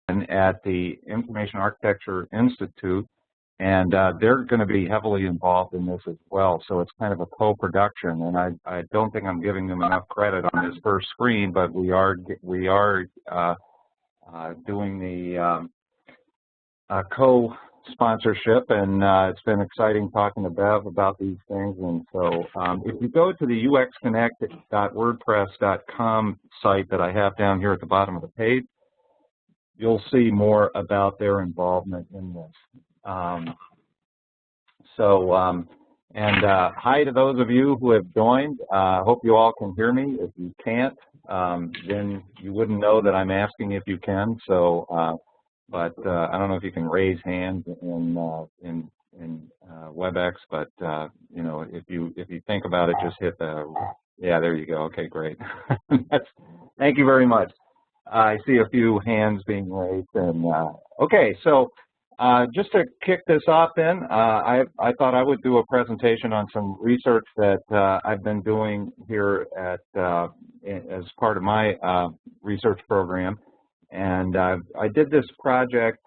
at the Information Architecture Institute, and they're going to be heavily involved in this as well. So it's kind of a co-production, and I don't think I'm giving them enough credit on this first screen, but we are doing the co-sponsorship, and it's been exciting talking to Bev about these things. And so if you go to the UXconnect.wordpress.com site that I have down here at the bottom of the page, you'll see more about their involvement in this. Hi to those of you who have joined. I hope you all can hear me. If you can't, then you wouldn't know that I'm asking if you can. So, I don't know if you can raise hands in WebEx, but you know, if you think about it, just hit the there you go. Okay, great. Thank you very much. I see a few hands being raised, and okay, so just to kick this off then, I thought I would do a presentation on some research that I've been doing here at as part of my research program, and I did this project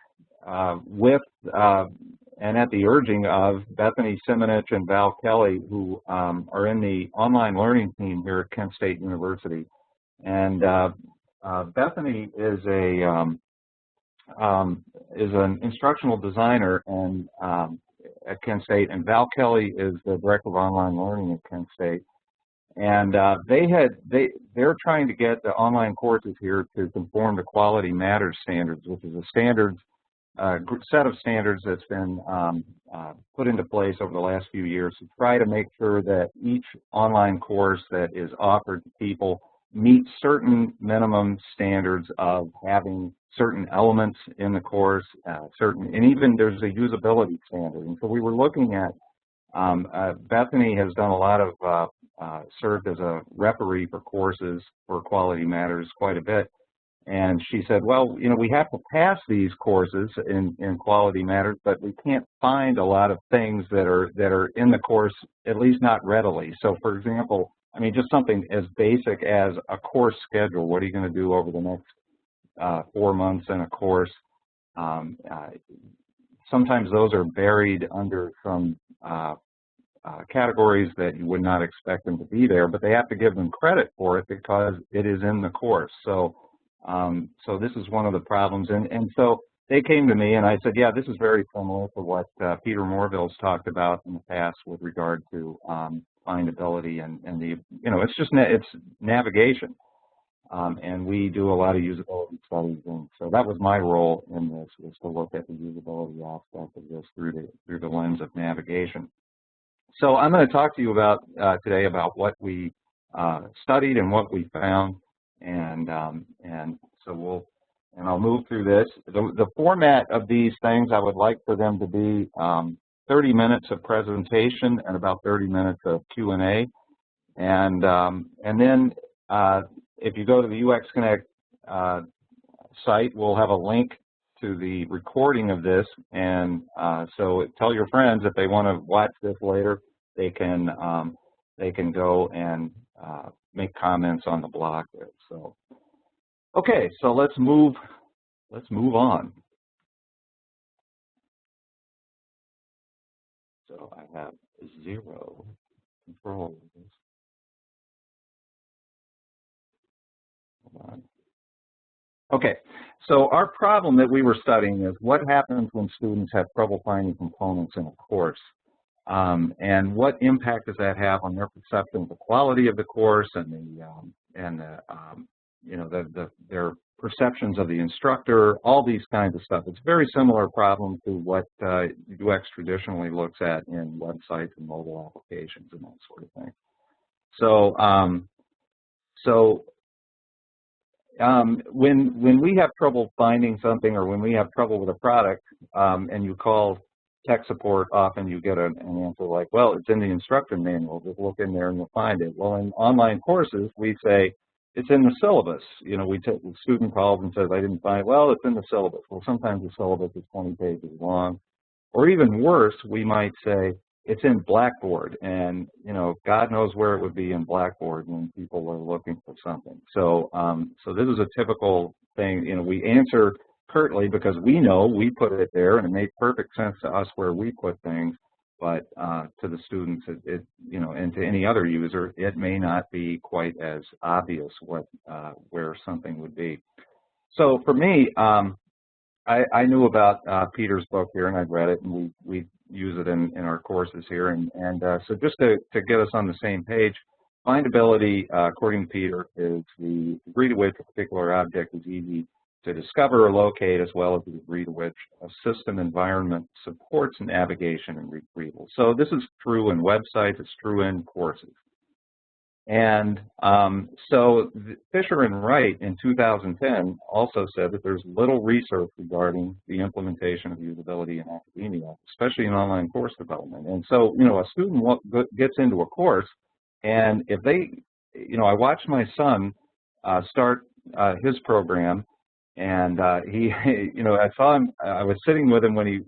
with and at the urging of Bethany Simonich and Val Kelly, who are in the online learning team here at Kent State University. And Bethany is an instructional designer and at Kent State, and Val Kelly is the director of online learning at Kent State. And they're trying to get the online courses here to conform to Quality Matters standards, which is a standards set of standards that's been put into place over the last few years to try to make sure that each online course that is offered to people meet certain minimum standards of having certain elements in the course, and even there's a usability standard. And so we were looking at, Bethany has done a lot of, served as a referee for courses for Quality Matters quite a bit. And she said, well, you know, we have to pass these courses in Quality Matters, but we can't find a lot of things that are in the course, at least not readily. So for example, I mean, just something as basic as a course schedule. What are you going to do over the next 4 months in a course? Sometimes those are buried under some categories that you would not expect them to be there, but they have to give them credit for it because it is in the course. So, so this is one of the problems. And so they came to me and I said, yeah, this is very similar to what Peter Morville's talked about in the past with regard to findability and the, you know, it's just, it's navigation. And we do a lot of usability studies, and so that was my role in this, was to look at the usability aspect of this through the lens of navigation. So I'm going to talk to you about today about what we studied and what we found, and so I'll move through this. The format of these things, I would like for them to be 30 minutes of presentation and about 30 minutes of Q&A, and then if you go to the UXconnect site, we'll have a link to the recording of this, and so tell your friends if they want to watch this later, they can go and make comments on the blog there. So, okay, so let's move on. So I have 0 control of this. Okay, so our problem that we were studying is what happens when students have trouble finding components in a course, and what impact does that have on their perception of the quality of the course and their perceptions of the instructor, all these kinds of stuff. It's a very similar problem to what UX traditionally looks at in websites and mobile applications and that sort of thing. So, when we have trouble finding something, or when we have trouble with a product, and you call tech support, often you get an answer like, well, it's in the instructor manual, just look in there and you'll find it. Well, in online courses, we say, it's in the syllabus. You know, the student calls and says, I didn't find it. Well, it's in the syllabus. Well, sometimes the syllabus is 20 pages long. Or even worse, we might say, it's in Blackboard, and you know, God knows where it would be in Blackboard when people are looking for something. So, so this is a typical thing. You know, we answer curtly because we know we put it there and it made perfect sense to us where we put things, but to the students, and to any other user, it may not be quite as obvious where something would be. So for me, I knew about Peter's book here, and I'd read it, and we use it in our courses here. And so just to get us on the same page, findability, according to Peter, is the degree to which a particular object is easy to discover or locate, as well as the degree to which a system environment supports navigation and retrieval. So this is true in websites, it's true in courses. And so Fisher and Wright in 2010 also said that there's little research regarding the implementation of usability in academia, especially in online course development. And so, a student gets into a course, and if they, I watched my son start his program, and he, I saw him, I was sitting with him when he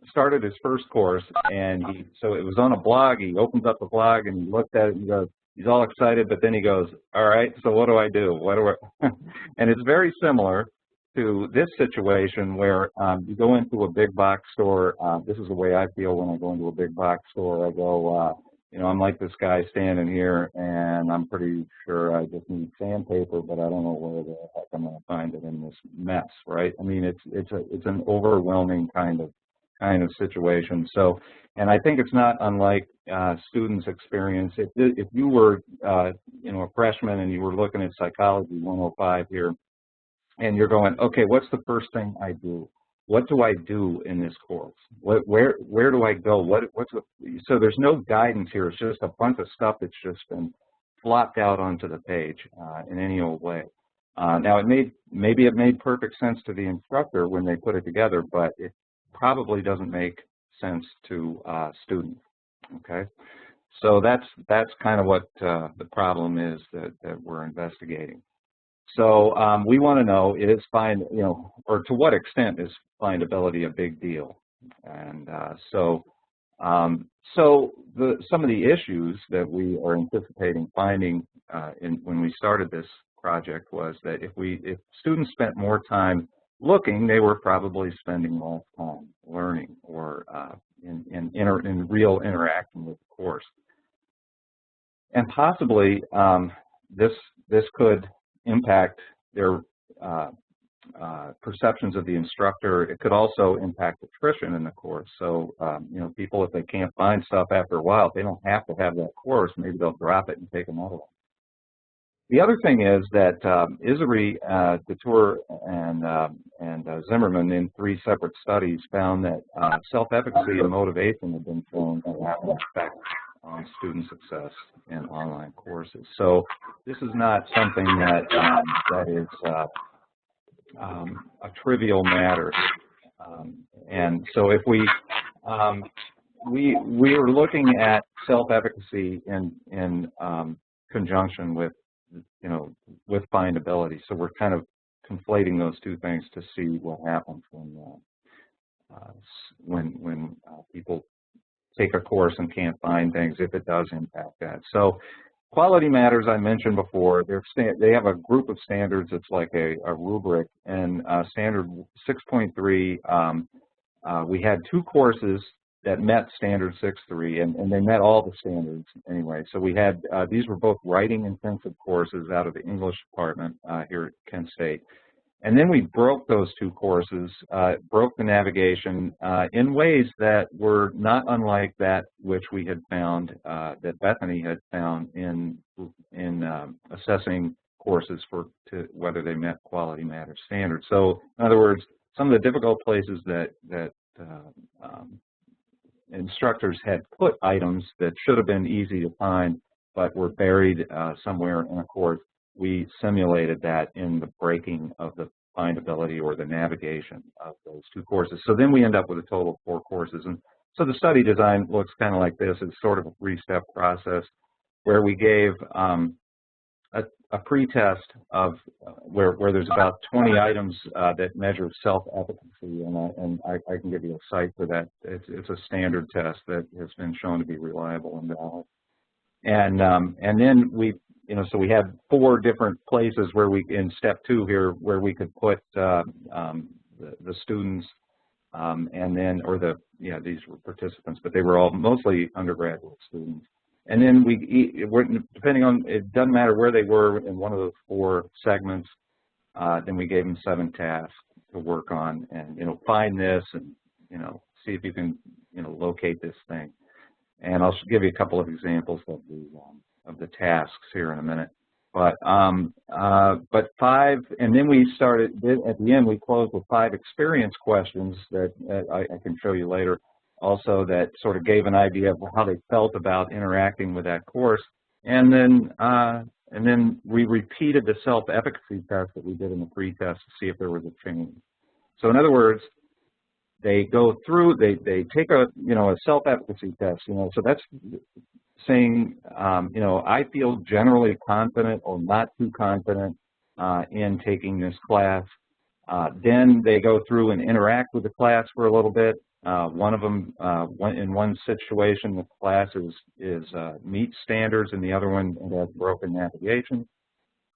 started his first course, and so it was on a blog. He opens up the blog and he looked at it and he goes, he's all excited, but then he goes, all right, so what do I do? And it's very similar to this situation where you go into a big box store. This is the way I feel when I go into a big box store. I go, I'm like this guy standing here, and I'm pretty sure I just need sandpaper, but I don't know where the heck I'm going to find it in this mess, right? I mean, it's an overwhelming kind of situation. So, and I think it's not unlike students' experience. If you were, a freshman and you were looking at Psychology 105 here, and you're going, okay, what's the first thing I do? What do I do in this course? Where do I go? So there's no guidance here. It's just a bunch of stuff that's just been flopped out onto the page in any old way. Now, maybe it made perfect sense to the instructor when they put it together, but it probably doesn't make sense to students. Okay, so that's kind of what the problem is that we're investigating. So we want to know, or to what extent is findability a big deal? And some of the issues that we are anticipating finding when we started this project was that if students spent more time looking, they were probably spending less time learning or in real interaction with the course. And possibly this could impact their perceptions of the instructor. It could also impact attrition in the course. So, people, if they can't find stuff after a while, if they don't have to have that course, maybe they'll drop it and take another one. The other thing is that Isery, Detour, and Zimmerman in 3 separate studies found that self-efficacy and motivation have been shown to have an effect on student success in online courses. So this is not something that is a trivial matter. And so if we are looking at self-efficacy in conjunction with findability. So we're kind of conflating those two things to see what happens when people take a course and can't find things, if it does impact that. So quality matters, I mentioned before. They have a group of standards. It's like a rubric. And standard 6.3, we had 2 courses that met standard 6.3, and they met all the standards anyway. So we had, these were both writing intensive courses out of the English department here at Kent State. And then we broke those 2 courses, broke the navigation in ways that were not unlike that which we had found, that Bethany had found in assessing courses to whether they met quality matters standards. So in other words, some of the difficult places that instructors had put items that should have been easy to find but were buried somewhere in a course, we simulated that in the breaking of the findability or the navigation of those 2 courses. So then we end up with a total of 4 courses. And so the study design looks kind of like this. It's sort of a 3-step process where we gave a pre-test of where there's about 20 items that measure self-efficacy, and I can give you a site for that. It's a standard test that has been shown to be reliable and valid. And then we so we had 4 different places where we, in step 2 here, where we could put the students, and then, or these were participants, but they were all mostly undergraduate students. And then depending on, it doesn't matter where they were in one of those 4 segments, then we gave them 7 tasks to work on, and, find this, and, see if you can, locate this thing. And I'll give you a couple of examples of the tasks here in a minute. But 5, and then we started, at the end we closed with 5 experience questions that I can show you later, also, that sort of gave an idea of how they felt about interacting with that course. And then we repeated the self-efficacy test that we did in the pre-test to see if there was a change. So in other words, they go through, they take a self-efficacy test, so that's saying, I feel generally confident or not too confident in taking this class. Then they go through and interact with the class for a little bit. One of them, in one situation, the class meets standards, and the other one has broken navigation.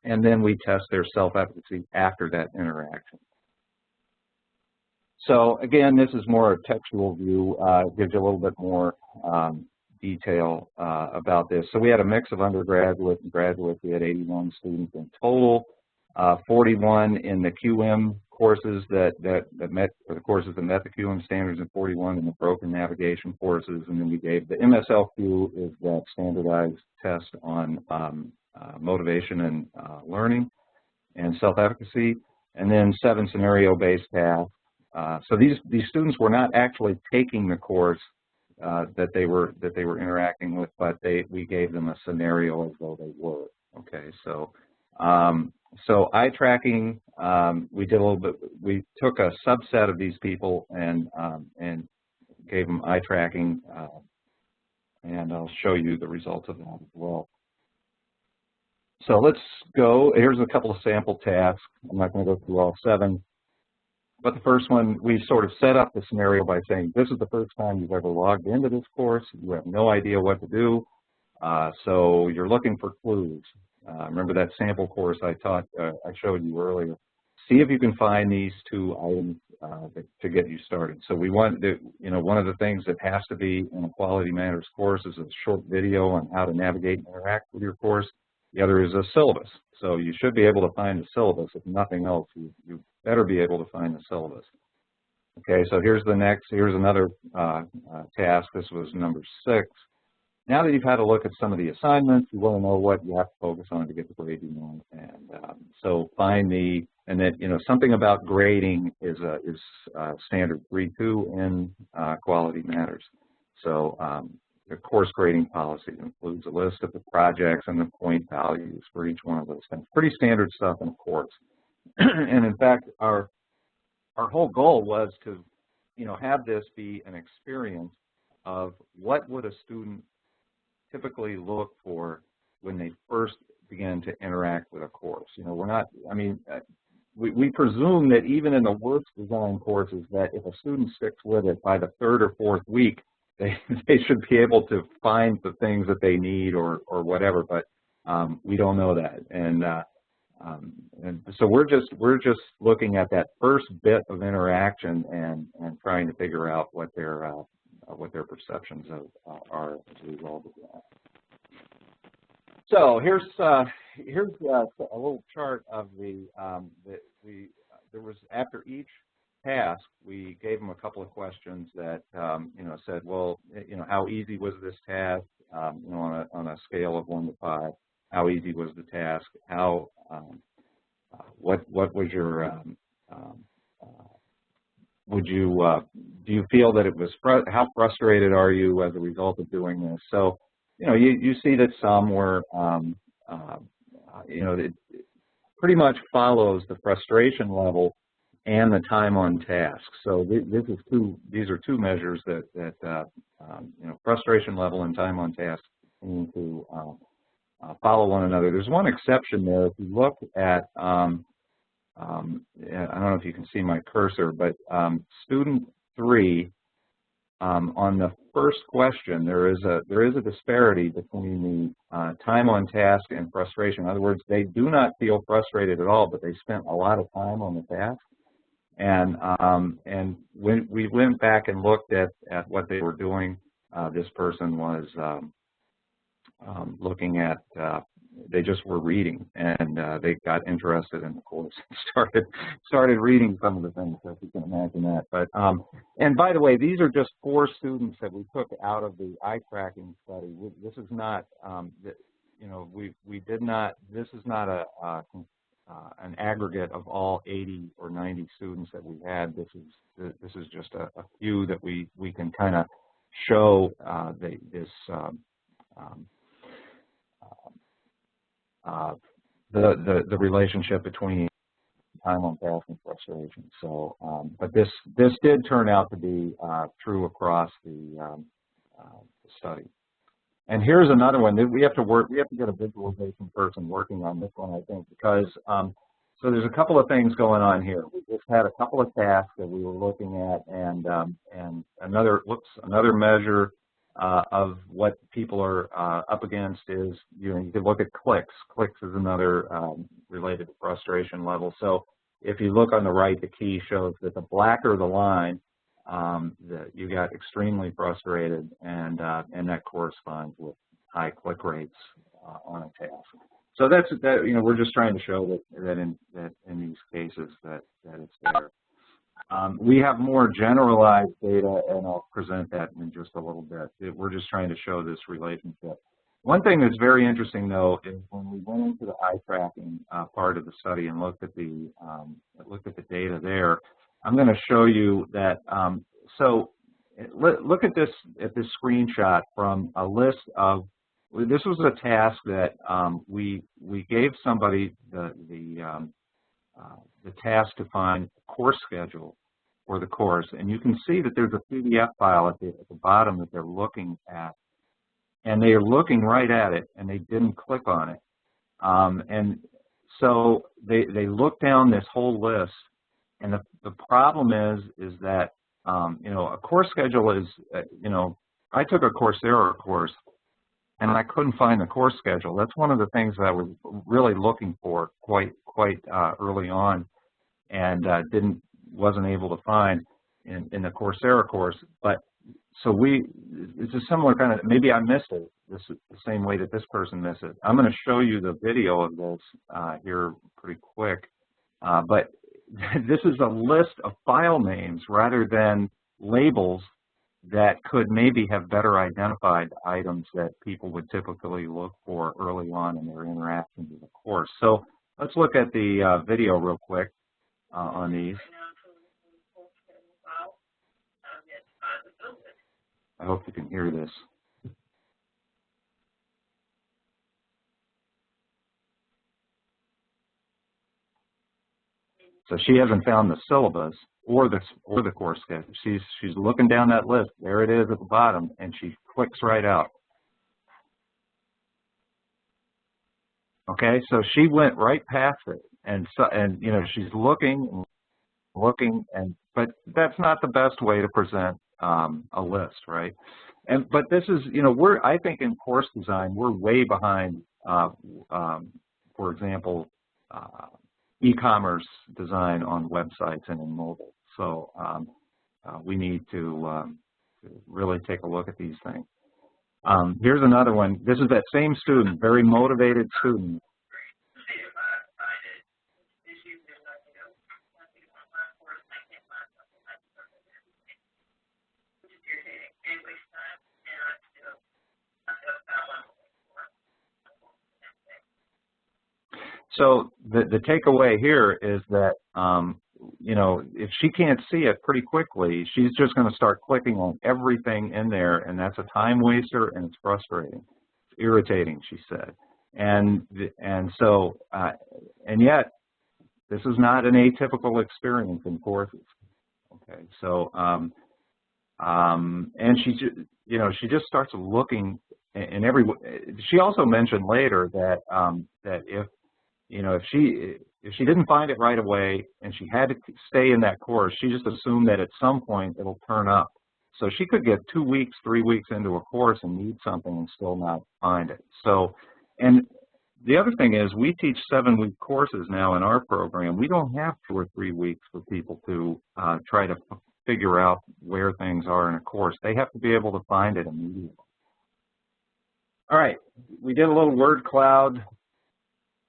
And then we test their self-efficacy after that interaction. So again, this is more a textual view. It gives you a little bit more detail about this. So we had a mix of undergraduate and graduate. We had 81 students in total, 41 in the QM courses that met, or the courses that met the QM standards, and 41 in the broken navigation courses. And then we gave the MSLQ, is that standardized test on motivation and learning and self-efficacy, and then 7 scenario-based tasks. So these students were not actually taking the course that they were interacting with, but we gave them a scenario as though they were. Okay, so eye tracking, we did a little bit. We took a subset of these people and gave them eye tracking, and I'll show you the results of that as well. So let's go. Here's a couple of sample tasks. I'm not going to go through all 7. But the first one, we sort of set up the scenario by saying, this is the first time you've ever logged into this course. You have no idea what to do. So you're looking for clues. Remember that sample course I showed you earlier. See if you can find these 2 items to get you started. So we want to, one of the things that has to be in a Quality Matters course is a short video on how to navigate and interact with your course. The other is a syllabus. So you should be able to find the syllabus. If nothing else, you better be able to find the syllabus. Okay, so here's another task. This was number 6. Now that you've had a look at some of the assignments, you want to know what you have to focus on to get the grade you want. And so find and that, something about grading is standard 3.2 in Quality Matters. So the course grading policy includes a list of the projects and the point values for each one of those things. Pretty standard stuff in a course. And in fact, our whole goal was to, have this be an experience of what would a student typically look for when they first begin to interact with a course. We're not, we presume that even in the worst design courses, that if a student sticks with it by the 3rd or 4th week, they should be able to find the things that they need or whatever, but we don't know that. And so we're just looking at that first bit of interaction and trying to figure out what their perceptions are as a result of that. So here's a little chart of there was, after each task, we gave them a couple of questions that said, well, how easy was this task? On a scale of 1 to 5, how easy was the task? How what was your do you feel that it was how frustrated are you as a result of doing this? So you see that some were it pretty much follows the frustration level and the time on task. So these are 2 measures that frustration level and time on task seem to follow one another. There's one exception there. If you look at, I don't know if you can see my cursor, but student 3 on the first question, there is a disparity between the time on task and frustration. In other words, they do not feel frustrated at all, but they spent a lot of time on the task. And when we went back and looked at what they were doing, this person was looking at, they just were reading, and they got interested in the course and started reading some of the things, if you can imagine that. But and by the way, these are just 4 students that we took out of the eye tracking study. This is not, you know, we did not. This is not an aggregate of all 80 or 90 students that we had. This is just a few that we can kind of show the relationship between time on task and frustration. So, but this did turn out to be true across the study. And here's another one that we have to get a visualization person working on this one, I think, because so there's a couple of things going on here. We just had a couple of tasks that we were looking at, and another measure of what people are up against is, you could look at clicks. Clicks is another related to frustration level. So if you look on the right, the key shows that the blacker the line, you got extremely frustrated, and that corresponds with high click rates on a task. So we're just trying to show that in these cases that it's there. We have more generalized data, and I'll present that in just a little bit. We're just trying to show this relationship. One thing that's very interesting, though, is when we went into the eye tracking part of the study and looked at the data there. I'm going to show you that. So look at this screenshot from a list of. This was a task that we gave somebody the task to find a course schedule for the course, and you can see that there's a PDF file at the bottom that they're looking at, and they are looking right at it, and they didn't click on it, and so they look down this whole list, and the problem is that a course schedule is I took a Coursera course, and I couldn't find the course schedule. That's one of the things that I was really looking for quite early on, and wasn't able to find in the Coursera course. But so it's a similar kind of, maybe I missed it the same way that this person missed it. I'm going to show you the video of this here pretty quick, but this is a list of file names rather than labels that could maybe have better identified items that people would typically look for early on in their interactions with the course. So let's look at the video real quick on these. I hope you can hear this. So she hasn't found the syllabus or the course schedule. She's looking down that list. There it is at the bottom, and she clicks right out. Okay, so she went right past it, and she's looking, but that's not the best way to present a list, right? But this is, I think in course design we're way behind. For example, e-commerce design on websites and in mobile. So we need to really take a look at these things. Here's another one. This is that same student, very motivated student. So the takeaway here is that, if she can't see it pretty quickly, she's just going to start clicking on everything in there, and that's a time waster, and it's frustrating. It's irritating, she said. And yet, this is not an atypical experience in courses. Okay, so, and she just starts looking in every. She also mentioned later that if she didn't find it right away and she had to stay in that course, she just assumed that at some point it'll turn up. So she could get 2 weeks, 3 weeks into a course and need something and still not find it. So, and the other thing is we teach 7-week courses now in our program. We don't have 2 or 3 weeks for people to try to figure out where things are in a course. They have to be able to find it immediately. All right, we did a little word cloud.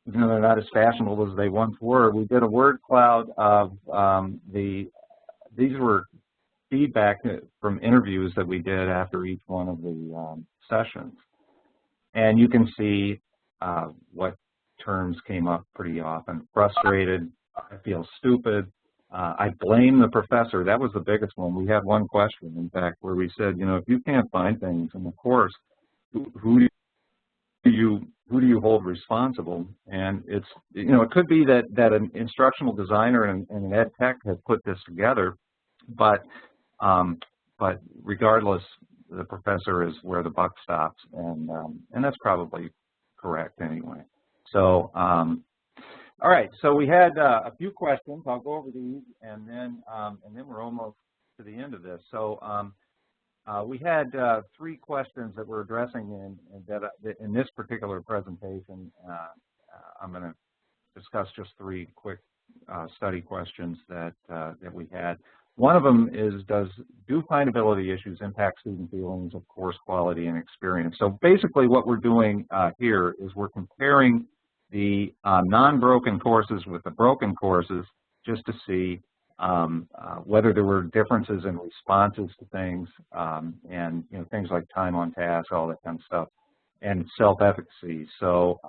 You know, they're not as fashionable as they once were. We did a word cloud of these were feedback from interviews that we did after each one of the sessions. And you can see what terms came up pretty often. Frustrated, I feel stupid, I blame the professor. That was the biggest one. We had one question, in fact, where we said, you know, if you can't find things in the course, who do you hold responsible? And it's, you know, it could be that an instructional designer and an ed tech have put this together, but regardless, the professor is where the buck stops, and that's probably correct anyway. So, all right. So we had a few questions. I'll go over these, and then we're almost to the end of this. So. We had 3 questions that we're addressing in this particular presentation. I'm going to discuss just 3 quick study questions that we had. One of them is, do findability issues impact student feelings of course quality and experience? So basically what we're doing here is we're comparing the non-broken courses with the broken courses just to see whether there were differences in responses to things, and you know, things like time on task, all that kind of stuff, and self-efficacy. So,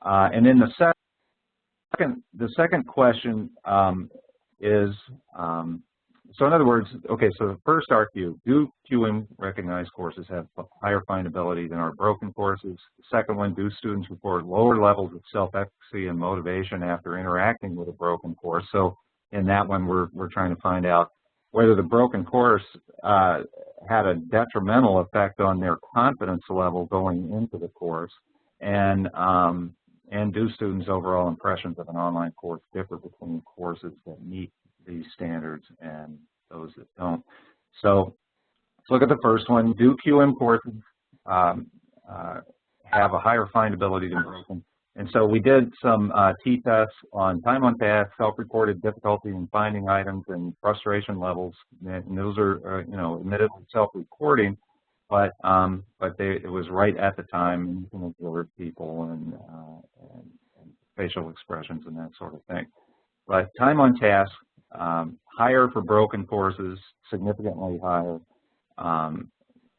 and then the second question is, so in other words, okay, so the first RQ, do QM recognized courses have higher findability than our broken courses? The second one, do students report lower levels of self-efficacy and motivation after interacting with a broken course? So in that one, we're trying to find out whether the broken course had a detrimental effect on their confidence level going into the course, and do students' overall impressions of an online course differ between courses that meet these standards and those that don't? So let's look at the first one. Do QM courses have a higher findability than broken? And so we did some t-tests on time on task, self-reported difficulty in finding items, and frustration levels. And those are, you know, admittedly self-reporting, but it was right at the time, and you can observe people and facial expressions and that sort of thing. But time on task, higher for broken courses, significantly higher.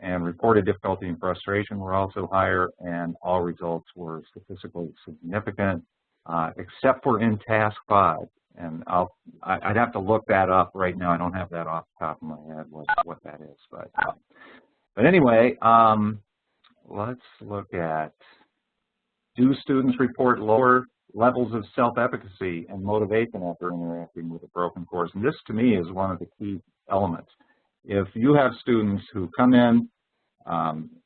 And reported difficulty and frustration were also higher, and all results were statistically significant, except for in task 5. And I'd have to look that up right now. I don't have that off the top of my head what that is. But anyway, let's look at, do students report lower levels of self-efficacy and motivation after interacting with a broken course? And this, to me, is one of the key elements. If you have students who come in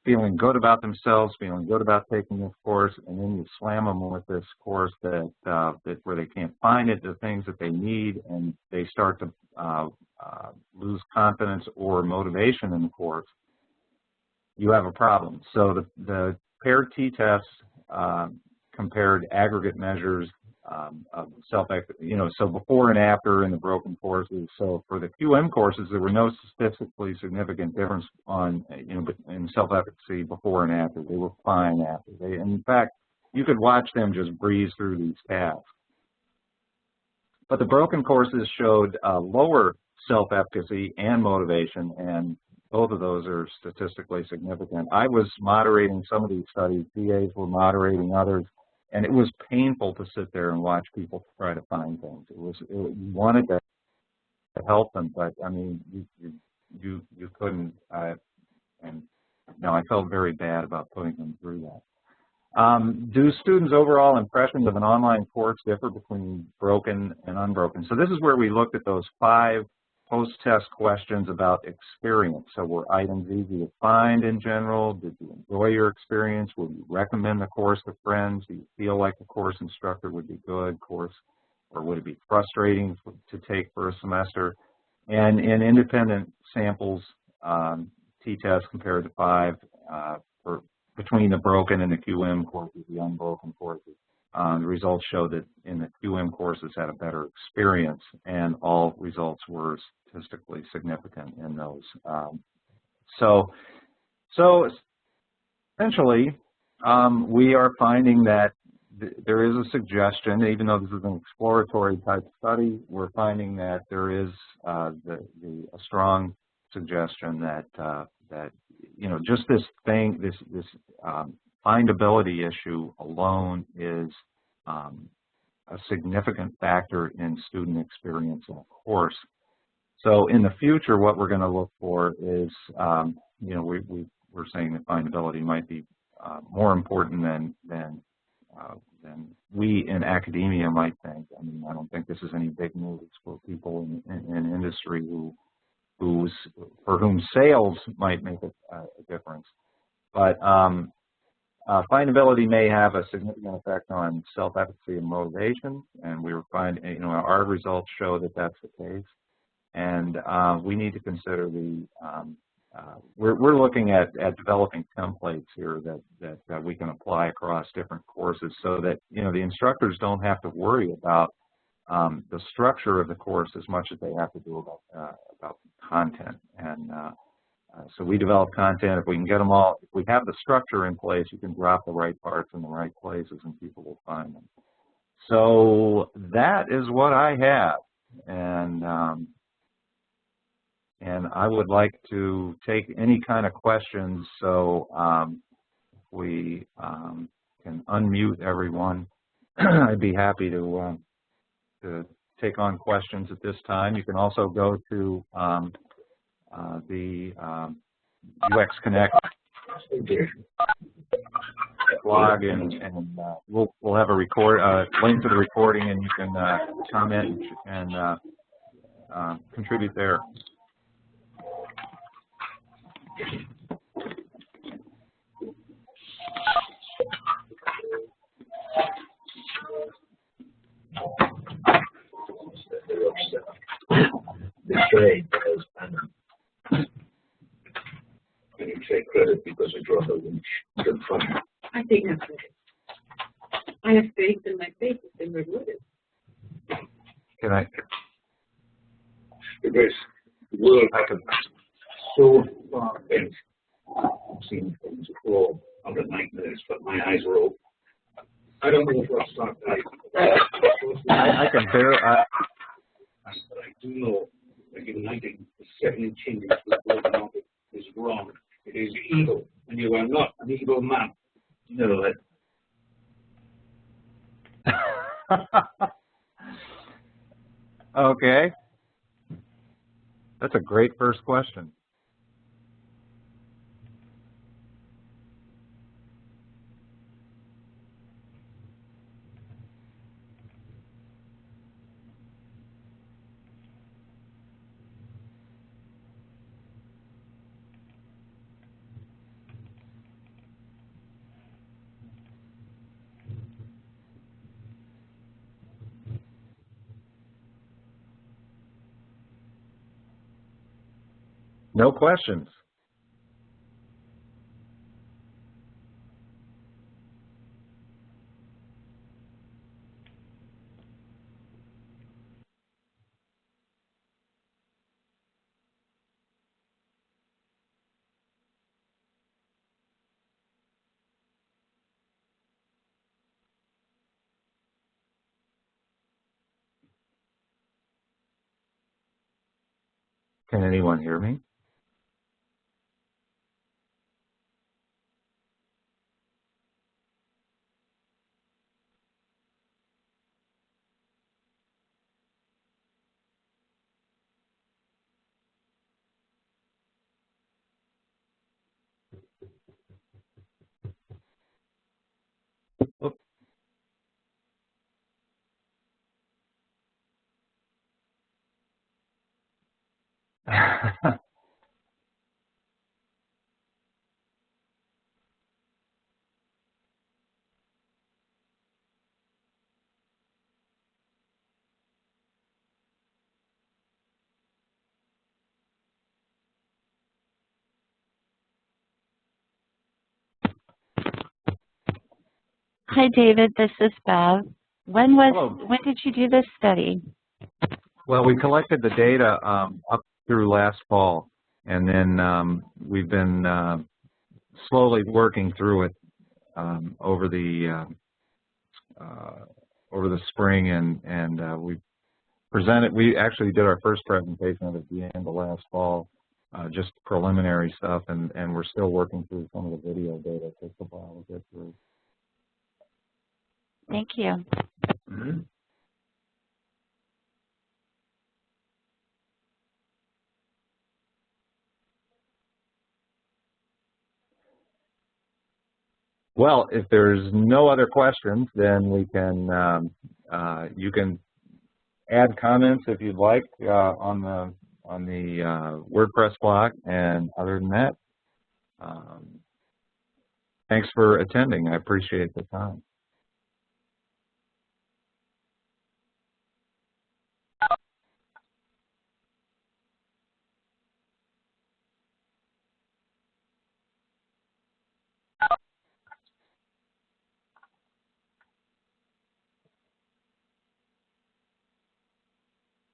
feeling good about themselves, feeling good about taking this course, and then you slam them with this course that where they can't find it, the things that they need, and they start to lose confidence or motivation in the course, you have a problem. So the paired t-tests compared aggregate measures of you know, so before and after in the broken courses. So for the QM courses, there were no statistically significant difference on, you know, in self-efficacy before and after. They were fine after. In fact, you could watch them just breeze through these tasks. But the broken courses showed lower self-efficacy and motivation, and both of those are statistically significant. I was moderating some of these studies. PAs were moderating others. And it was painful to sit there and watch people try to find things. You wanted to help them, but I mean, you couldn't. And no, I felt very bad about putting them through that. Do students' overall impressions of an online course differ between broken and unbroken? So this is where we looked at those 5 post-test questions about experience. So were items easy to find in general? Did you enjoy your experience? Would you recommend the course to friends? Do you feel like the course instructor would be good? Or would it be frustrating to take for a semester? And in independent samples, t-test compared to 5 for between the broken and the QM courses, the unbroken courses. The results show that in the QM courses had a better experience, and all results were statistically significant in those. So essentially, we are finding that there is a suggestion, even though this is an exploratory type study, we're finding that there is a strong suggestion that just this thing, this findability issue alone is a significant factor in student experience in a course. So in the future, what we're going to look for is, we're saying that findability might be more important than we in academia might think. I mean, I don't think this is any big news for people in industry for whom sales might make a difference. But findability may have a significant effect on self-efficacy and motivation, and we were finding, our results show that that's the case. And we need to consider we're looking at developing templates here that we can apply across different courses, so that the instructors don't have to worry about the structure of the course as much as they have to do about content. And so we develop content. If we can get them all, if we have the structure in place, you can drop the right parts in the right places, and people will find them. So that is what I have, and I would like to take any kind of questions. So we can unmute everyone. I'd be happy to take on questions at this time. You can also go to the UXconnect blog, and we'll have a link to the recording, and you can comment and contribute there. The trade as and you take credit because it's rather than good fun. I take no credit. I have faith in my faith has been rewarded. Can I? Because the world happens so far bent. I've seen things crawl out of nightmares, but my eyes are open. I don't know if I'll start I can bear. But I do know that uniting the 7 changes with the market is wrong. It is evil, and you are not an evil man. You know that. Okay. That's a great first question. No questions. Can anyone hear me? Oops. Hi, David. This is Bev. When Hello. did you do this study? Well, we collected the data up through last fall, and then we've been slowly working through it over the spring, and we presented. We actually did our first presentation at the end of last fall, just preliminary stuff, and we're still working through some of the video data. It takes a while to get through. Thank you. Mm-hmm. Well, if there's no other questions, then we can you can add comments if you'd like on the WordPress blog. And other than that, thanks for attending. I appreciate the time.